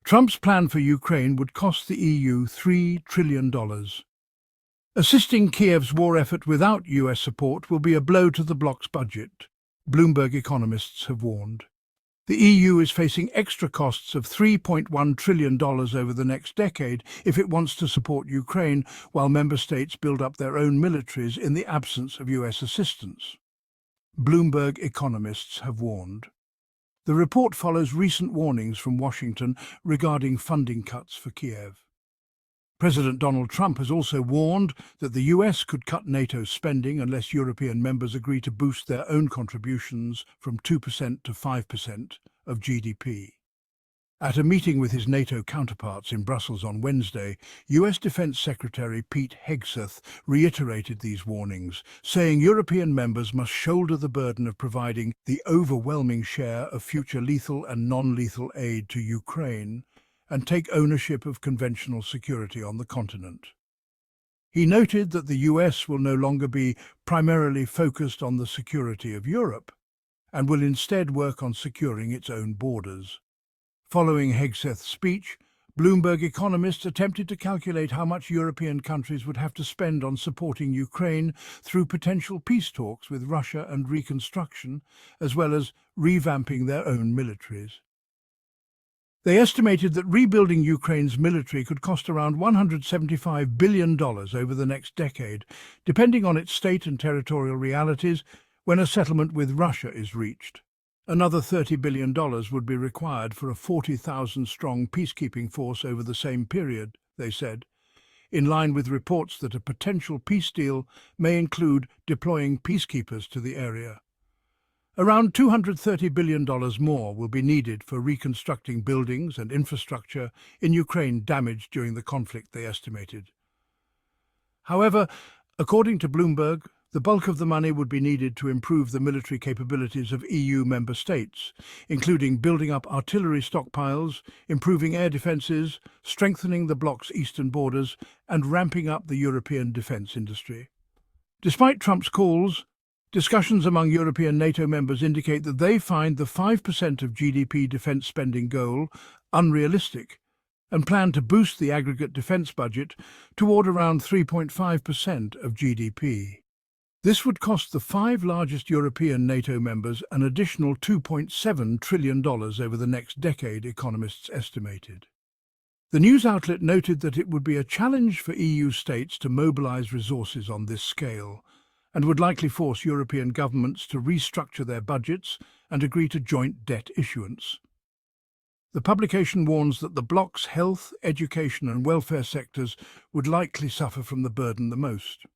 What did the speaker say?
Trump's plan for Ukraine would cost the EU $3 trillion. Assisting Kiev's war effort without US support will be a blow to the bloc's budget, Bloomberg economists have warned. The EU is facing extra costs of $3.1 trillion over the next decade if it wants to support Ukraine while member states build up their own militaries in the absence of US assistance. Bloomberg economists have warned. The report follows recent warnings from Washington regarding funding cuts for Kiev. President Donald Trump has also warned that the US could cut NATO's spending unless European members agree to boost their own contributions from 2% to 5% of GDP. At a meeting with his NATO counterparts in Brussels on Wednesday, US Defense Secretary Pete Hegseth reiterated these warnings, saying European members must shoulder the burden of providing the overwhelming share of future lethal and non-lethal aid to Ukraine and take ownership of conventional security on the continent. He noted that the US will no longer be primarily focused on the security of Europe and will instead work on securing its own borders. Following Hegseth's speech, Bloomberg economists attempted to calculate how much European countries would have to spend on supporting Ukraine through potential peace talks with Russia and reconstruction, as well as revamping their own militaries. They estimated that rebuilding Ukraine's military could cost around $175 billion over the next decade, depending on its state and territorial realities when a settlement with Russia is reached. Another $30 billion would be required for a 40,000-strong peacekeeping force over the same period, they said, in line with reports that a potential peace deal may include deploying peacekeepers to the area. Around $230 billion more will be needed for reconstructing buildings and infrastructure in Ukraine damaged during the conflict, they estimated. However, according to Bloomberg, the bulk of the money would be needed to improve the military capabilities of EU member states, including building up artillery stockpiles, improving air defences, strengthening the bloc's eastern borders, and ramping up the European defence industry. Despite Trump's calls, discussions among European NATO members indicate that they find the 5% of GDP defence spending goal unrealistic and plan to boost the aggregate defence budget toward around 3.5% of GDP. This would cost the 5 largest European NATO members an additional $2.7 trillion over the next decade, economists estimated. The news outlet noted that it would be a challenge for EU states to mobilise resources on this scale, and would likely force European governments to restructure their budgets and agree to joint debt issuance. The publication warns that the bloc's health, education and welfare sectors would likely suffer from the burden the most.